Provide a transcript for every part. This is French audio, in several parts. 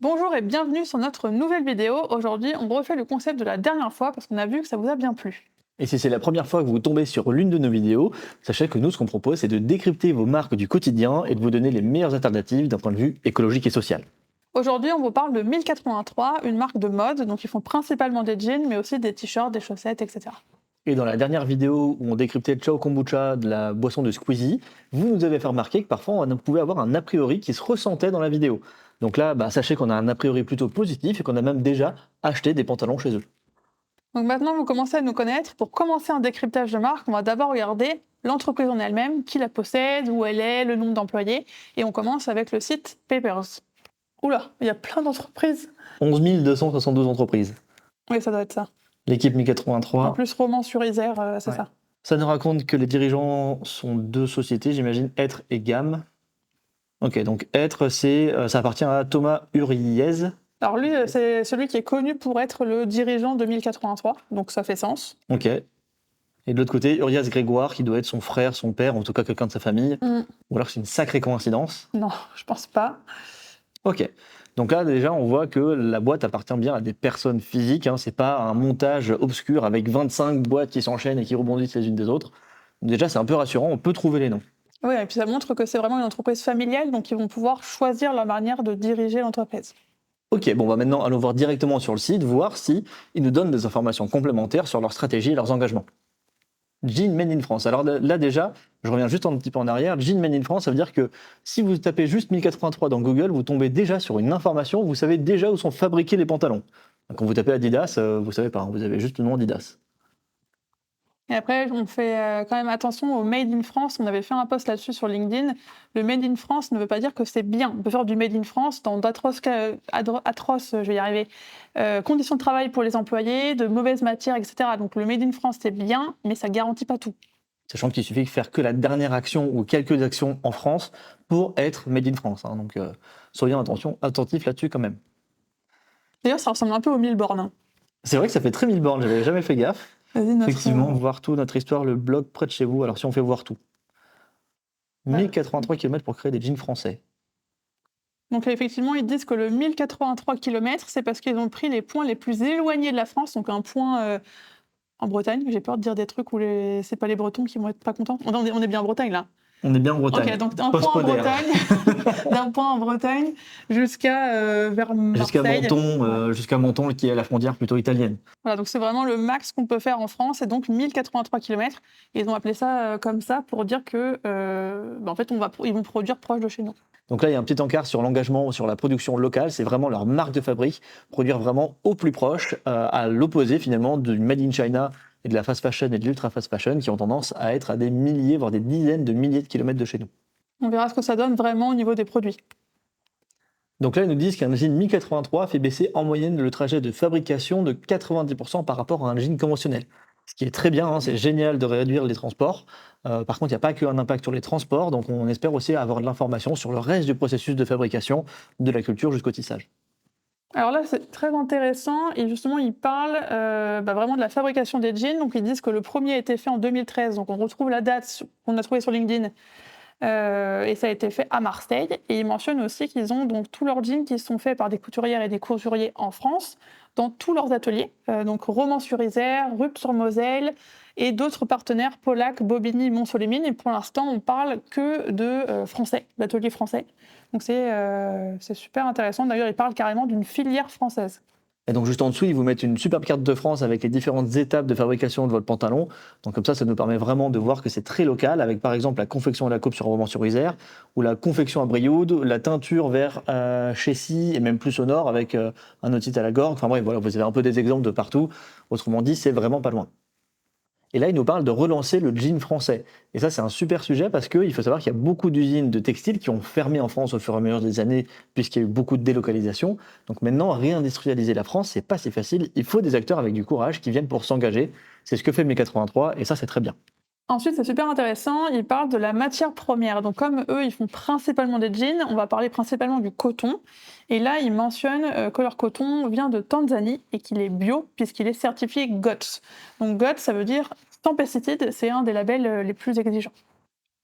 Bonjour et bienvenue sur notre nouvelle vidéo. Aujourd'hui, on refait le concept de la dernière fois parce qu'on a vu que ça vous a bien plu. Et si c'est la première fois que vous tombez sur l'une de nos vidéos, sachez que nous, ce qu'on propose, c'est de décrypter vos marques du quotidien et de vous donner les meilleures alternatives d'un point de vue écologique et social. Aujourd'hui, on vous parle de 1083, une marque de mode, donc ils font principalement des jeans, mais aussi des t-shirts, des chaussettes, etc. Et dans la dernière vidéo où on décryptait le Ciao Kombucha de la boisson de Squeezie, vous nous avez fait remarquer que parfois on pouvait avoir un a priori qui se ressentait dans la vidéo. Donc là, sachez qu'on a un a priori plutôt positif et qu'on a même déjà acheté des pantalons chez eux. Donc maintenant, vous commencez à nous connaître. Pour commencer un décryptage de marque, on va d'abord regarder l'entreprise en elle-même, qui la possède, où elle est, le nombre d'employés. Et on commence avec le site Papers. Oula, il y a plein d'entreprises. 11 272 entreprises. Oui, ça doit être ça. L'équipe En 1083. plus, Romans-sur-Isère, c'est Ouais. ça. Ça nous raconte que les dirigeants sont deux sociétés, j'imagine, Être et Gamme. Ok, donc Être, ça appartient à Thomas Uriez. Alors lui, c'est celui qui est connu pour être le dirigeant de 1083, donc ça fait sens. Ok. Et de l'autre côté, Urias Grégoire, qui doit être son frère, son père, en tout cas quelqu'un de sa famille. Ou alors c'est une sacrée coïncidence. Non, je pense pas. Ok. Donc là, déjà, on voit que la boîte appartient bien à des personnes physiques. C'est pas un montage obscur avec 25 boîtes qui s'enchaînent et qui rebondissent les unes des autres. Donc déjà, c'est un peu rassurant, on peut trouver les noms. Oui, et puis ça montre que c'est vraiment une entreprise familiale, donc ils vont pouvoir choisir la manière de diriger l'entreprise. Ok, bon, maintenant, allons voir directement sur le site, voir si ils nous donnent des informations complémentaires sur leur stratégie et leurs engagements. Jean Made in France. Alors là déjà, je reviens juste un petit peu en arrière. Jean Made in France, ça veut dire que si vous tapez juste 1083 dans Google, vous tombez déjà sur une information, vous savez déjà où sont fabriqués les pantalons. Quand vous tapez Adidas, vous savez pas, vous avez juste le nom Adidas. Et après, on fait quand même attention au Made in France. On avait fait un post là-dessus sur LinkedIn. Le Made in France ne veut pas dire que c'est bien. On peut faire du Made in France dans d'atroces, je vais y arriver, conditions de travail pour les employés, de mauvaises matières, etc. Donc le Made in France, c'est bien, mais ça garantit pas tout. Sachant qu'il suffit de faire que la dernière action ou quelques actions en France pour être Made in France. Donc soyez attentifs là-dessus quand même. D'ailleurs, ça ressemble un peu au Milborn, hein. C'est vrai que ça fait très 1000 bornes, j'avais jamais fait gaffe. Vas-y, Effectivement, voir tout, notre histoire, le blog près de chez vous. Alors si on fait voir tout. 1083 km pour créer des jeans français. Donc effectivement, ils disent que le 1083 km, c'est parce qu'ils ont pris les points les plus éloignés de la France, donc un point en Bretagne. J'ai peur de dire des trucs où c'est pas les Bretons qui vont être pas contents. On est bien en Bretagne, là. On est bien en Bretagne. Ok, donc un point en Bretagne, d'un point en Bretagne jusqu'à vers Marseille. Jusqu'à Menton, qui est la frontière plutôt italienne. Voilà, donc c'est vraiment le max qu'on peut faire en France, et donc 1083 km. Ils ont appelé ça comme ça pour dire que, en fait, ils vont produire proche de chez nous. Donc là, il y a un petit encart sur l'engagement, sur la production locale. C'est vraiment leur marque de fabrique, produire vraiment au plus proche, à l'opposé finalement du Made in China et de la fast fashion et de l'ultra fast fashion qui ont tendance à être à des milliers, voire des dizaines de milliers de kilomètres de chez nous. On verra ce que ça donne vraiment au niveau des produits. Donc là, ils nous disent qu'un jean 1083 fait baisser en moyenne le trajet de fabrication de 90% par rapport à un jean conventionnel. Ce qui est très bien, c'est génial de réduire les transports. Par contre, il n'y a pas qu'un impact sur les transports, donc on espère aussi avoir de l'information sur le reste du processus de fabrication, de la culture jusqu'au tissage. Alors là, c'est très intéressant, et justement, ils parlent vraiment de la fabrication des jeans. Donc ils disent que le premier a été fait en 2013, donc on retrouve la date qu'on a trouvée sur LinkedIn. Et ça a été fait à Marseille. Et ils mentionnent aussi qu'ils ont donc tous leurs jeans qui sont faits par des couturières et des couturiers en France, dans tous leurs ateliers. Donc Romans-sur-Isère, Rupt-sur-Moselle et d'autres partenaires, Polac, Bobigny, Mont-Solémine. Et pour l'instant, on parle que de français, d'ateliers français. Donc c'est super intéressant. D'ailleurs, ils parlent carrément d'une filière française. Et donc juste en dessous, ils vous mettent une superbe carte de France avec les différentes étapes de fabrication de votre pantalon. Donc comme ça nous permet vraiment de voir que c'est très local, avec par exemple la confection à la coupe sur Romans-sur-Isère, ou la confection à Brioude, la teinture vers Chessy, et même plus au nord avec un otite à la Gorgue. Enfin bref, voilà, vous avez un peu des exemples de partout. Autrement dit, c'est vraiment pas loin. Et là, il nous parle de relancer le jean français. Et ça, c'est un super sujet parce qu'il faut savoir qu'il y a beaucoup d'usines de textiles qui ont fermé en France au fur et à mesure des années, puisqu'il y a eu beaucoup de délocalisation. Donc maintenant, réindustrialiser la France, c'est pas si facile. Il faut des acteurs avec du courage qui viennent pour s'engager. C'est ce que fait le 1083 et ça, c'est très bien. Ensuite, c'est super intéressant, ils parlent de la matière première. Donc comme eux, ils font principalement des jeans, on va parler principalement du coton. Et là, ils mentionnent que leur coton vient de Tanzanie et qu'il est bio puisqu'il est certifié GOTS. Donc GOTS, ça veut dire sans pesticides, c'est un des labels les plus exigeants.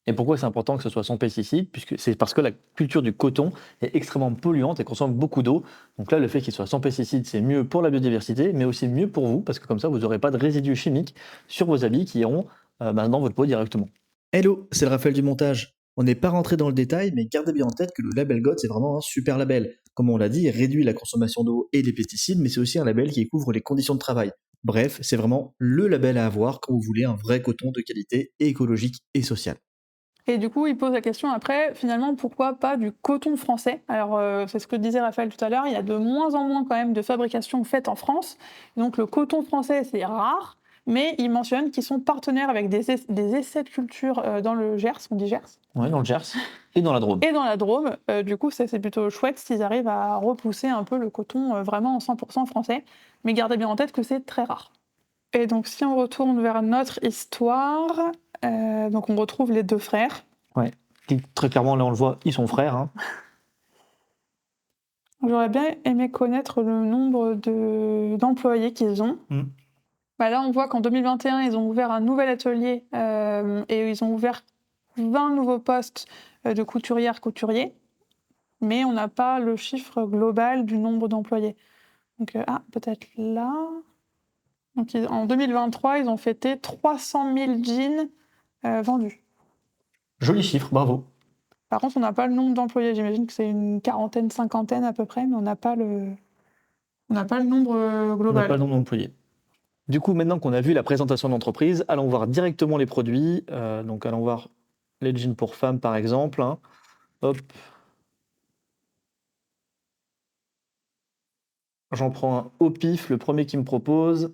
Et pourquoi c'est important que ce soit sans pesticides? Puisque c'est parce que la culture du coton est extrêmement polluante et consomme beaucoup d'eau. Donc là, le fait qu'il soit sans pesticides, c'est mieux pour la biodiversité, mais aussi mieux pour vous, parce que comme ça, vous n'aurez pas de résidus chimiques sur vos habits qui iront dans votre peau directement. Hello, c'est le Raphaël du montage. On n'est pas rentré dans le détail, mais gardez bien en tête que le label GOTS c'est vraiment un super label. Comme on l'a dit, il réduit la consommation d'eau et des pesticides, mais c'est aussi un label qui couvre les conditions de travail. Bref, c'est vraiment le label à avoir quand vous voulez un vrai coton de qualité écologique et sociale. Et du coup, il pose la question après, finalement, pourquoi pas du coton français? Alors, c'est ce que disait Raphaël tout à l'heure, il y a de moins en moins quand même de fabrication faite en France. Donc le coton français, c'est rare, mais il mentionne qu'ils sont partenaires avec des essais de culture dans le Gers, on dit Gers, Ouais, dans le Gers et dans la Drôme. et dans la Drôme. Du coup, c'est plutôt chouette s'ils arrivent à repousser un peu le coton vraiment en 100% français. Mais gardez bien en tête que c'est très rare. Et donc, si on retourne vers notre histoire, donc on retrouve les deux frères. Ouais. Très clairement, là on le voit, ils sont frères. Hein. J'aurais bien aimé connaître le nombre d'employés qu'ils ont. Mm. Bah là, on voit qu'en 2021, ils ont ouvert un nouvel atelier et ils ont ouvert 20 nouveaux postes de couturières-couturiers, mais on n'a pas le chiffre global du nombre d'employés. Donc, peut-être là. Donc, en 2023, ils ont fêté 300 000 jeans vendus. Joli chiffre, bravo. Par contre, on n'a pas le nombre d'employés. J'imagine que c'est une quarantaine, cinquantaine à peu près, mais on n'a pas le nombre On n'a global. pas le nombre d'employés. Du coup, maintenant qu'on a vu la présentation de l'entreprise, allons voir directement les produits. Donc, allons voir les jeans pour femmes, par exemple. Hein. Hop. J'en prends un au pif, le premier qui me propose.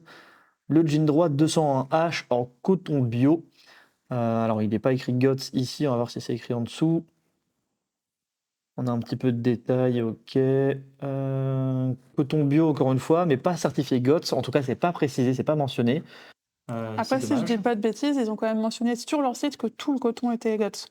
Le jean droit 201H en coton bio. Alors, il n'est pas écrit GOTS ici, on va voir si c'est écrit en dessous. On a un petit peu de détails, ok. Coton bio, encore une fois, mais pas certifié GOTS. En tout cas, c'est pas précisé, c'est pas mentionné. Après, si je dis pas de bêtises, ils ont quand même mentionné sur leur site que tout le coton était GOTS.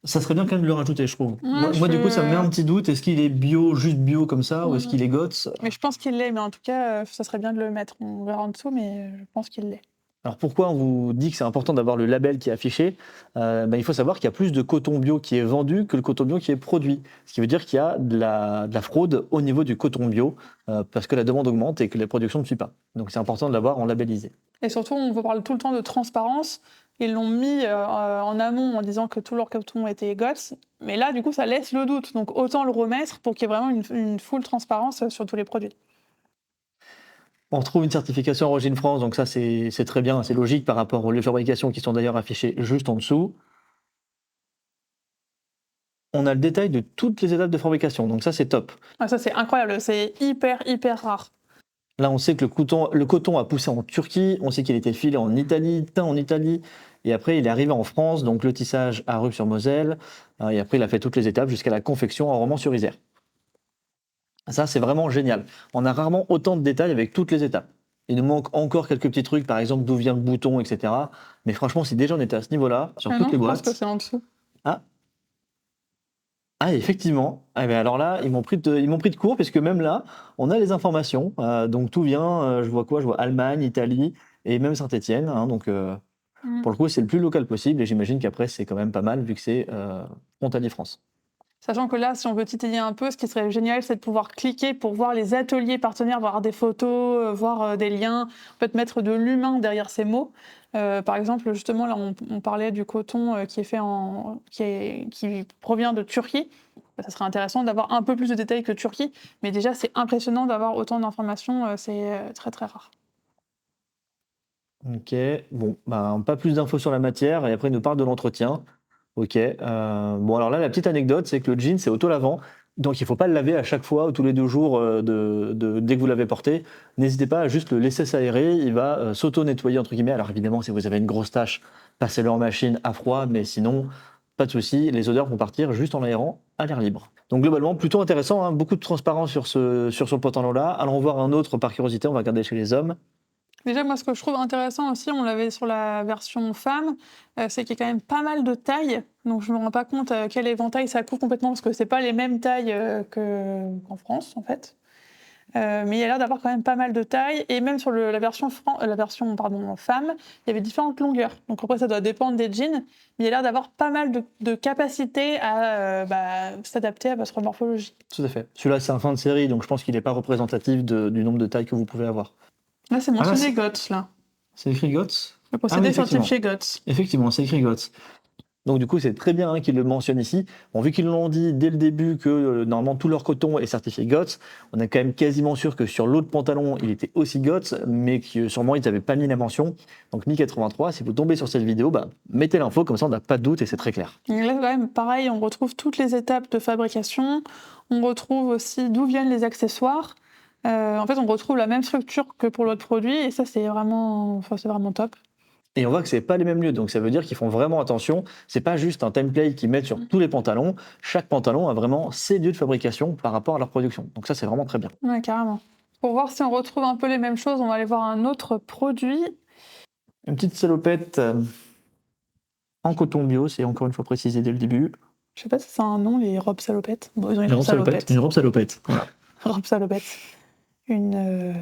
Ça serait bien quand même de le rajouter, je trouve. Ouais, Moi, du coup, ça me met un petit doute. Est-ce qu'il est bio, juste bio comme ça, ou est-ce qu'il est GOTS? Mais je pense qu'il l'est, mais en tout cas, ça serait bien de le mettre. On verra en dessous, mais je pense qu'il l'est. Alors pourquoi on vous dit que c'est important d'avoir le label qui est affiché? Il faut savoir qu'il y a plus de coton bio qui est vendu que le coton bio qui est produit. Ce qui veut dire qu'il y a de la fraude au niveau du coton bio, parce que la demande augmente et que la production ne suit pas. Donc c'est important de l'avoir en labellisé. Et surtout, on vous parle tout le temps de transparence. Ils l'ont mis en amont en disant que tout leur coton était GOTS. Mais là, du coup, ça laisse le doute. Donc autant le remettre pour qu'il y ait vraiment une full transparence sur tous les produits. On retrouve une certification Origine France, donc ça c'est très bien, c'est logique par rapport aux fabrications qui sont d'ailleurs affichées juste en dessous. On a le détail de toutes les étapes de fabrication, donc ça c'est top. Ah, ça, c'est incroyable. C'est hyper, hyper rare. Là, on sait que le coton a poussé en Turquie, on sait qu'il était filé en Italie, teint en Italie, et après il est arrivé en France, donc le tissage à Rupt-sur-Moselle, et après il a fait toutes les étapes jusqu'à la confection en Romans-sur-Isère. Ça, c'est vraiment génial. On a rarement autant de détails avec toutes les étapes. Il nous manque encore quelques petits trucs, par exemple d'où vient le bouton, etc. Mais franchement, si déjà on était à ce niveau-là, sur toutes les Je pense boîtes. que c'est en dessous. Ah, effectivement. Ah, ben alors là, ils m'ont pris de court, puisque même là, on a les informations. Donc tout vient, je vois quoi? Je vois Allemagne, Italie et même Saint-Étienne. Hein, donc pour le coup, c'est le plus local possible et j'imagine qu'après, c'est quand même pas mal vu que c'est frontalier France. Sachant que là, si on veut titiller un peu, ce qui serait génial, c'est de pouvoir cliquer pour voir les ateliers partenaires, voir des photos, voir des liens, peut-être mettre de l'humain derrière ces mots. Par exemple, justement, là, on parlait du coton qui est fait qui provient de Turquie. Ça serait intéressant d'avoir un peu plus de détails que Turquie, mais déjà, c'est impressionnant d'avoir autant d'informations, c'est très très rare. Ok, bon, pas plus d'infos sur la matière et après, il nous parle de l'entretien. Ok, bon, alors là, la petite anecdote, c'est que le jean, c'est auto-lavant. Donc, il ne faut pas le laver à chaque fois ou tous les 2 jours dès que vous l'avez porté. N'hésitez pas à juste le laisser s'aérer. Il va s'auto-nettoyer, entre guillemets. Alors, évidemment, si vous avez une grosse tache, passez-le en machine à froid. Mais sinon, pas de souci. Les odeurs vont partir juste en l'aérant à l'air libre. Donc, globalement, plutôt intéressant. Hein, beaucoup de transparence sur ce pantalon-là. Allons voir un autre par curiosité. On va regarder chez les hommes. Déjà, moi, ce que je trouve intéressant aussi, on l'avait sur la version femme, c'est qu'il y a quand même pas mal de tailles. Donc, je ne me rends pas compte quel éventail ça couvre complètement, parce que c'est pas les mêmes tailles qu'en France, en fait. Mais il a l'air d'avoir quand même pas mal de taille. Et même sur la version femme, il y avait différentes longueurs. Donc après, ça doit dépendre des jeans. Mais il a l'air d'avoir pas mal de capacité à s'adapter à votre morphologie. Tout à fait. Celui-là, c'est un fin de série, donc je pense qu'il n'est pas représentatif du nombre de tailles que vous pouvez avoir. Là, c'est mentionné GOTS, là. C'est écrit GOTS. Le procédé scientifié GOTS. Effectivement, c'est écrit GOTS. Donc du coup, c'est très bien qu'ils le mentionnent ici. Bon, vu qu'ils l'ont dit dès le début que normalement tout leur coton est certifié GOTS, on est quand même quasiment sûr que sur l'autre pantalon, il était aussi GOTS, mais que sûrement ils n'avaient pas mis la mention. Donc Mi83, si vous tombez sur cette vidéo, mettez l'info, comme ça on n'a pas de doute et c'est très clair. Et là, quand même, pareil, on retrouve toutes les étapes de fabrication. On retrouve aussi d'où viennent les accessoires. En fait, on retrouve la même structure que pour l'autre produit, et ça, c'est vraiment top. Et on voit que c'est pas les mêmes lieux, donc ça veut dire qu'ils font vraiment attention. C'est pas juste un template qu'ils mettent sur tous les pantalons. Chaque pantalon a vraiment ses lieux de fabrication par rapport à leur production. Donc ça, c'est vraiment très bien. Ouais, carrément. Pour voir si on retrouve un peu les mêmes choses, on va aller voir un autre produit. Une petite salopette en coton bio, c'est encore une fois précisé dès le début. Je sais pas si c'est un nom, les robes salopettes. Bon, ils ont une robe salopette. Une robe salopette. Voilà. Robe salopette. Une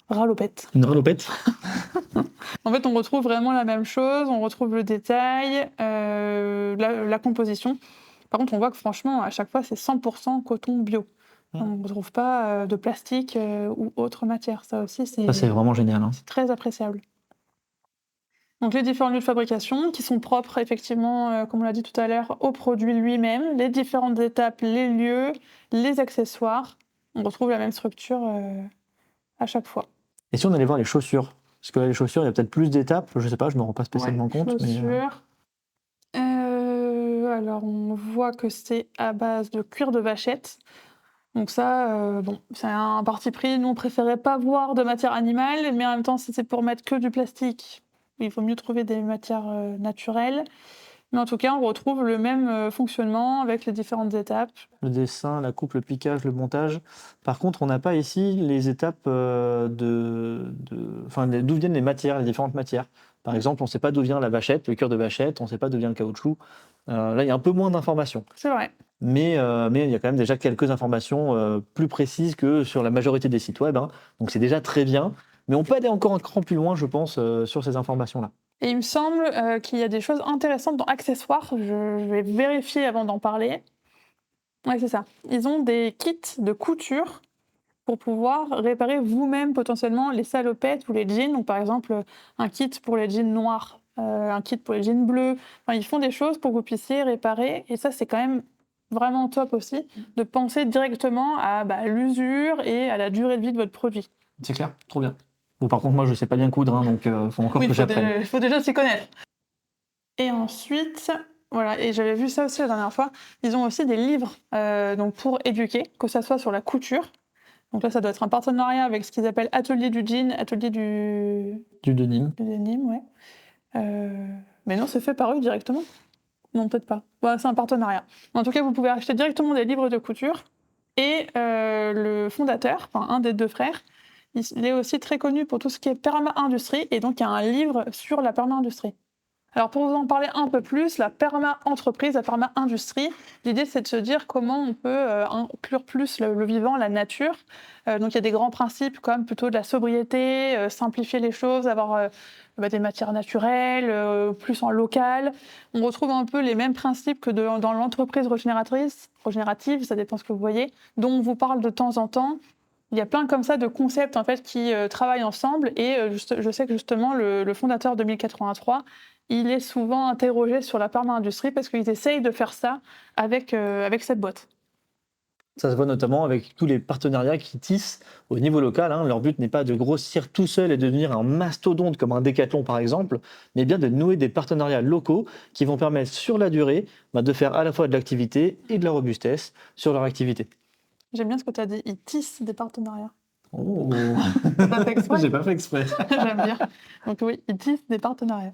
ralopette. Une ralopette. En fait, on retrouve vraiment la même chose, on retrouve le détail, la composition. Par contre, on voit que franchement, à chaque fois, c'est 100% coton bio. On ne retrouve pas de plastique ou autre matière. Ça aussi, c'est vraiment génial. C'est très appréciable. Donc les différents lieux de fabrication qui sont propres, effectivement, comme on l'a dit tout à l'heure, au produit lui-même, les différentes étapes, les lieux, les accessoires. On retrouve la même structure à chaque fois. Et si on allait voir les chaussures? Parce que là, les chaussures, il y a peut-être plus d'étapes, je sais pas, je me rends pas spécialement compte. Chaussures. Alors, on voit que c'est à base de cuir de vachette. Donc ça, c'est un parti pris. Nous, on préférait pas voir de matière animale, mais en même temps, si c'est pour mettre que du plastique, il faut mieux trouver des matières naturelles. Mais en tout cas, on retrouve le même fonctionnement avec les différentes étapes. Le dessin, la coupe, le piquage, le montage. Par contre, on n'a pas ici les étapes d'où viennent les matières, les différentes matières. Par exemple, on ne sait pas d'où vient la vachette, le cuir de vachette, on ne sait pas d'où vient le caoutchouc. Là, il y a un peu moins d'informations. C'est vrai. Mais il y a quand même déjà quelques informations plus précises que sur la majorité des sites web. Donc c'est déjà très bien. Mais on peut aller encore un cran plus loin, je pense, sur ces informations-là. Et il me semble qu'il y a des choses intéressantes dans accessoires. Je vais vérifier avant d'en parler. Ouais, c'est ça. Ils ont des kits de couture pour pouvoir réparer vous-même potentiellement les salopettes ou les jeans. Donc par exemple, un kit pour les jeans noirs, un kit pour les jeans bleus. Enfin, ils font des choses pour que vous puissiez réparer. Et ça, c'est quand même vraiment top aussi, de penser directement à l'usure et à la durée de vie de votre produit. C'est clair, trop bien. Bon, par contre, moi, je sais pas bien coudre, donc il faut encore que j'apprenne. Il faut déjà s'y connaître. Et ensuite, voilà, et j'avais vu ça aussi la dernière fois, ils ont aussi des livres donc pour éduquer, que ça soit sur la couture. Donc là, ça doit être un partenariat avec ce qu'ils appellent Atelier du jean, Atelier du denim. Du denim, ouais. Mais non, c'est fait par eux directement. Non, peut-être pas. Bon, c'est un partenariat. En tout cas, vous pouvez acheter directement des livres de couture. Et le fondateur, un des deux frères, il est aussi très connu pour tout ce qui est perma-industrie, et donc il y a un livre sur la perma-industrie. Alors pour vous en parler un peu plus, la perma-entreprise, la perma-industrie, l'idée c'est de se dire comment on peut inclure plus le vivant, la nature. Donc il y a des grands principes comme plutôt de la sobriété, simplifier les choses, avoir des matières naturelles, plus en local. On retrouve un peu les mêmes principes que dans l'entreprise régénérative, ça dépend ce que vous voyez, dont on vous parle de temps en temps. Il y a plein comme ça de concepts en fait, qui travaillent ensemble et je sais que justement le fondateur de Mi83, il est souvent interrogé sur la perma-industrie parce qu'ils essayent de faire ça avec cette boîte. Ça se voit notamment avec tous les partenariats qu'ils tissent au niveau local. Leur but n'est pas de grossir tout seul et de devenir un mastodonte comme un Décathlon par exemple, mais bien de nouer des partenariats locaux qui vont permettre sur la durée de faire à la fois de l'activité et de la robustesse sur leur activité. J'aime bien ce que tu as dit, ils tissent des partenariats. Oh. T'as pas fait exprès ? J'ai pas fait exprès. J'aime bien. Donc oui, ils tissent des partenariats.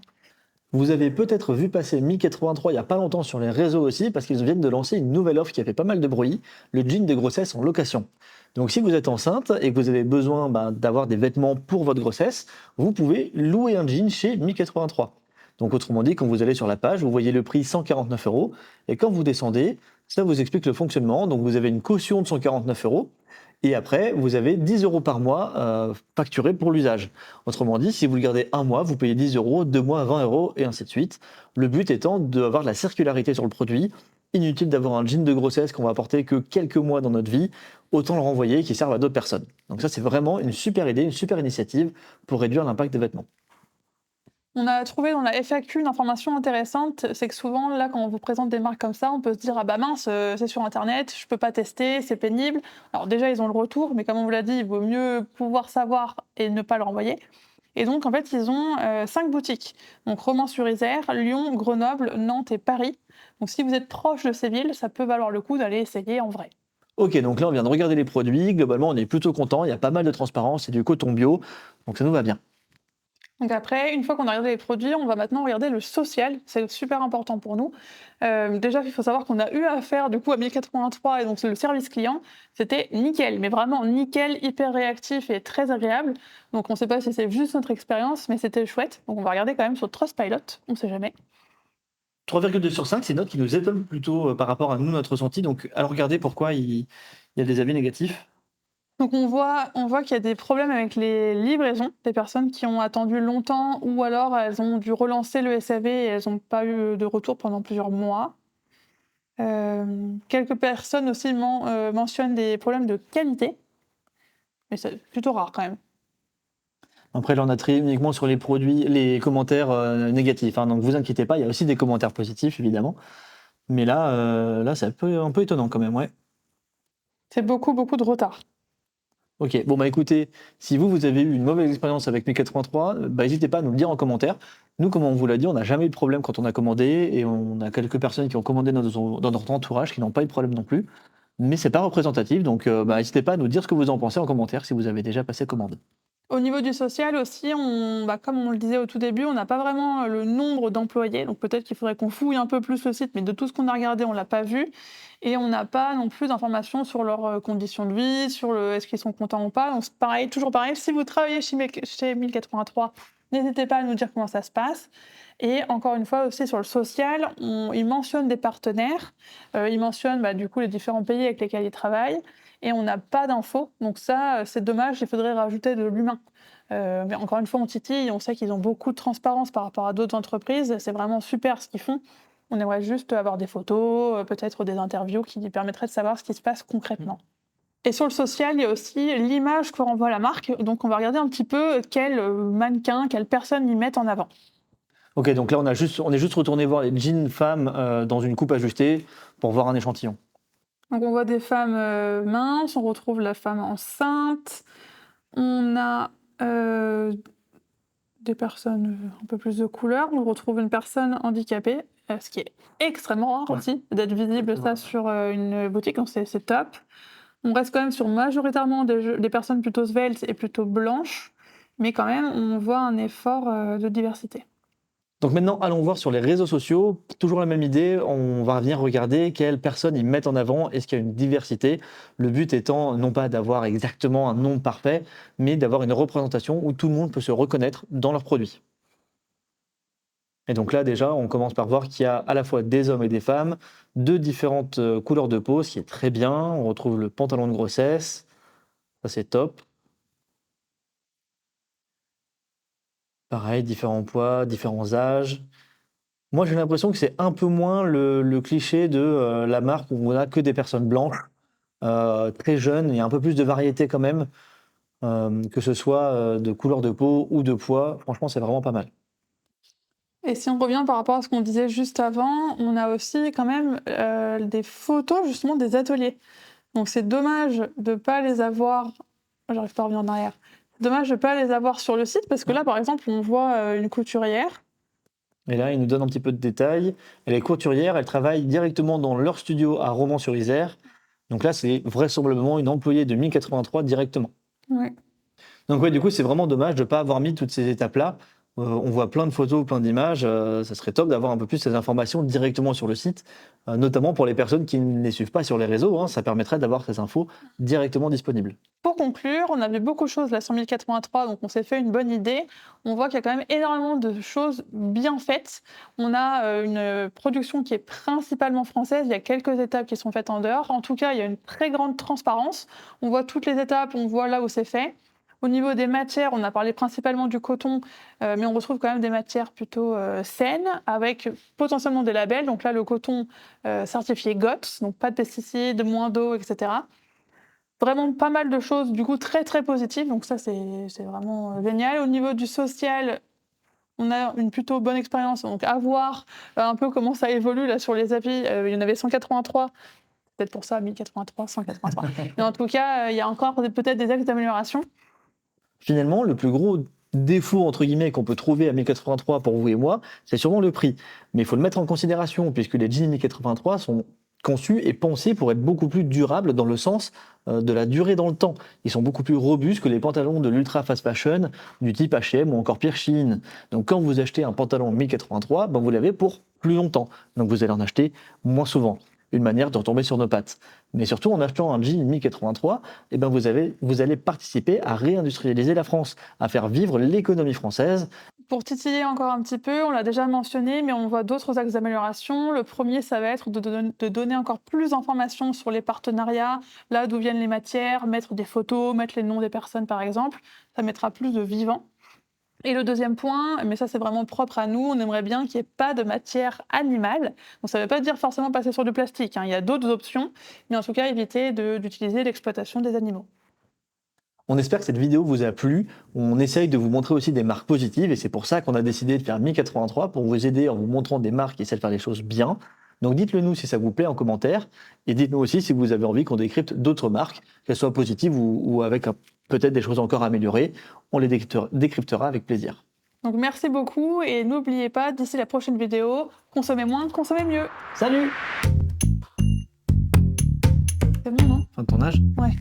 Vous avez peut-être vu passer Mi83 il n'y a pas longtemps sur les réseaux aussi, parce qu'ils viennent de lancer une nouvelle offre qui a fait pas mal de bruit, le jean de grossesse en location. Donc si vous êtes enceinte et que vous avez besoin d'avoir des vêtements pour votre grossesse, vous pouvez louer un jean chez Mi83. Donc autrement dit, quand vous allez sur la page, vous voyez le prix 149 €, et quand vous descendez, ça vous explique le fonctionnement. Donc vous avez une caution de 149 €, Et après, vous avez 10 euros par mois facturés pour l'usage. Autrement dit, si vous le gardez un mois, vous payez 10 euros, 2 mois 20 euros, et ainsi de suite. Le but étant d'avoir de la circularité sur le produit. Inutile d'avoir un jean de grossesse qu'on va porter que quelques mois dans notre vie, autant le renvoyer et qu'il serve à d'autres personnes. Donc ça, c'est vraiment une super idée, une super initiative pour réduire l'impact des vêtements. On a trouvé dans la FAQ une information intéressante, c'est que souvent, là, quand on vous présente des marques comme ça, on peut se dire « Ah bah mince, c'est sur Internet, je peux pas tester, c'est pénible ». Alors déjà, ils ont le retour, mais comme on vous l'a dit, il vaut mieux pouvoir savoir et ne pas le renvoyer. Et donc, en fait, ils ont 5 boutiques. Donc, Romans-sur-Isère, Lyon, Grenoble, Nantes et Paris. Donc, si vous êtes proche de ces villes, ça peut valoir le coup d'aller essayer en vrai. Ok, donc là, on vient de regarder les produits. Globalement, on est plutôt content. Il y a pas mal de transparence, c'est du coton bio, donc ça nous va bien. Donc après, une fois qu'on a regardé les produits, on va maintenant regarder le social. C'est super important pour nous. Déjà, il faut savoir qu'on a eu affaire du coup à 1083 et donc le service client, c'était nickel, mais vraiment nickel, hyper réactif et très agréable. Donc on ne sait pas si c'est juste notre expérience, mais c'était chouette. Donc on va regarder quand même sur Trustpilot, on ne sait jamais. 3,2 sur 5, c'est une note qui nous étonne plutôt par rapport à nous, notre ressenti. Donc, alors regardez pourquoi il y a des avis négatifs. Donc on voit qu'il y a des problèmes avec les livraisons, des personnes qui ont attendu longtemps ou alors elles ont dû relancer le SAV et elles n'ont pas eu de retour pendant plusieurs mois. Quelques personnes aussi mentionnent des problèmes de qualité, mais c'est plutôt rare quand même. Après, là, on a trié uniquement sur les produits, les commentaires négatifs, hein. Donc, vous inquiétez pas, il y a aussi des commentaires positifs, évidemment. Mais là, c'est un peu étonnant quand même, ouais. C'est beaucoup, beaucoup de retard. Ok, bon bah écoutez, si vous avez eu une mauvaise expérience avec 1083, bah n'hésitez pas à nous le dire en commentaire. Nous, comme on vous l'a dit, on n'a jamais eu de problème quand on a commandé, et on a quelques personnes qui ont commandé dans notre entourage qui n'ont pas eu de problème non plus. Mais c'est pas représentatif, donc bah, n'hésitez pas à nous dire ce que vous en pensez en commentaire si vous avez déjà passé commande. Au niveau du social aussi, comme on le disait au tout début, on n'a pas vraiment le nombre d'employés, donc peut-être qu'il faudrait qu'on fouille un peu plus le site, mais de tout ce qu'on a regardé, on ne l'a pas vu. Et on n'a pas non plus d'informations sur leurs conditions de vie, sur est-ce qu'ils sont contents ou pas. Donc c'est pareil, toujours pareil, si vous travaillez chez 1083, n'hésitez pas à nous dire comment ça se passe. Et encore une fois aussi sur le social, ils mentionnent des partenaires, ils mentionnent du coup les différents pays avec lesquels ils travaillent. Et on n'a pas d'infos. Donc ça, c'est dommage, il faudrait rajouter de l'humain. Mais encore une fois, on titille, on sait qu'ils ont beaucoup de transparence par rapport à d'autres entreprises. C'est vraiment super ce qu'ils font. On aimerait juste avoir des photos, peut-être des interviews qui permettraient de savoir ce qui se passe concrètement. Et sur le social, il y a aussi l'image que renvoie la marque. Donc on va regarder un petit peu quel mannequin, quelle personne ils mettent en avant. Ok, donc là on est juste retourné voir les jeans femmes dans une coupe ajustée pour voir un échantillon. Donc on voit des femmes minces, on retrouve la femme enceinte, on a des personnes un peu plus de couleur, on retrouve une personne handicapée, ce qui est extrêmement rare aussi, d'être visible ça sur une boutique, donc c'est top. On reste quand même sur majoritairement des personnes plutôt sveltes et plutôt blanches, mais quand même on voit un effort de diversité. Donc maintenant, allons voir sur les réseaux sociaux, toujours la même idée, on va venir regarder quelles personnes ils mettent en avant, est-ce qu'il y a une diversité. Le but étant non pas d'avoir exactement un nom parfait, mais d'avoir une représentation où tout le monde peut se reconnaître dans leurs produits. Et donc là déjà, on commence par voir qu'il y a à la fois des hommes et des femmes, de différentes couleurs de peau, ce qui est très bien. On retrouve le pantalon de grossesse, ça c'est top. Pareil, différents poids, différents âges. Moi, j'ai l'impression que c'est un peu moins le cliché de la marque où on n'a que des personnes blanches, très jeunes. Il y a un peu plus de variété quand même, que ce soit de couleur de peau ou de poids. Franchement, c'est vraiment pas mal. Et si on revient par rapport à ce qu'on disait juste avant, on a aussi quand même des photos justement des ateliers. Donc c'est dommage de ne pas les avoir. J'arrive pas à revenir en arrière. C'est dommage de ne pas les avoir sur le site parce que là, par exemple, on voit une couturière. Et là, il nous donne un petit peu de détails. Elle est couturière, elle travaille directement dans leur studio à Romans-sur-Isère. Donc là, c'est vraisemblablement une employée de 1083 directement. Ouais. Donc ouais, du coup, c'est vraiment dommage de ne pas avoir mis toutes ces étapes-là. on voit plein de photos, plein d'images. Ça serait top d'avoir un peu plus ces informations directement sur le site, notamment pour les personnes qui ne les suivent pas sur les réseaux, hein. Ça permettrait d'avoir ces infos directement disponibles. Pour conclure, on a vu beaucoup de choses là sur 1083, donc on s'est fait une bonne idée. On voit qu'il y a quand même énormément de choses bien faites. On a une production qui est principalement française, il y a quelques étapes qui sont faites en dehors. En tout cas, il y a une très grande transparence. On voit toutes les étapes, on voit là où c'est fait. Au niveau des matières, on a parlé principalement du coton, mais on retrouve quand même des matières plutôt saines, avec potentiellement des labels. Donc là, le coton certifié GOTS, donc pas de pesticides, moins d'eau, etc. Vraiment pas mal de choses, du coup, très très positives. Donc ça, c'est vraiment génial. Au niveau du social, on a une plutôt bonne expérience. Donc à voir un peu comment ça évolue là sur les avis. Il y en avait 183, peut-être pour ça, 1083, 183. Mais en tout cas, il y a encore peut-être des axes d'amélioration. Finalement, le plus gros défaut entre guillemets qu'on peut trouver à 1083 pour vous et moi, c'est sûrement le prix. Mais il faut le mettre en considération puisque les jeans 1083 sont conçus et pensés pour être beaucoup plus durables dans le sens de la durée dans le temps. Ils sont beaucoup plus robustes que les pantalons de l'ultra fast fashion du type H&M ou encore pire Shein. Donc quand vous achetez un pantalon 1083, ben vous l'avez pour plus longtemps. Donc vous allez en acheter moins souvent. Une manière de retomber sur nos pattes. Mais surtout, en achetant un jean 1083, eh ben vous allez participer à réindustrialiser la France, à faire vivre l'économie française. Pour titiller encore un petit peu, on l'a déjà mentionné, mais on voit d'autres axes d'amélioration. Le premier, ça va être de donner encore plus d'informations sur les partenariats, là d'où viennent les matières, mettre des photos, mettre les noms des personnes par exemple. Ça mettra plus de vivant. Et le deuxième point, mais ça c'est vraiment propre à nous, on aimerait bien qu'il n'y ait pas de matière animale. Donc ça ne veut pas dire forcément passer sur du plastique, hein. Il y a d'autres options, mais en tout cas éviter d'utiliser l'exploitation des animaux. On espère que cette vidéo vous a plu. On essaye de vous montrer aussi des marques positives et c'est pour ça qu'on a décidé de faire 1083 pour vous aider en vous montrant des marques qui essaient de faire les choses bien. Donc dites-le nous si ça vous plaît en commentaire et dites-nous aussi si vous avez envie qu'on décrypte d'autres marques, qu'elles soient positives ou avec peut-être des choses encore améliorées. On les décryptera avec plaisir. Donc merci beaucoup et n'oubliez pas, d'ici la prochaine vidéo, consommez moins, consommez mieux. Salut! C'est bon, non? Fin de tournage? Ouais.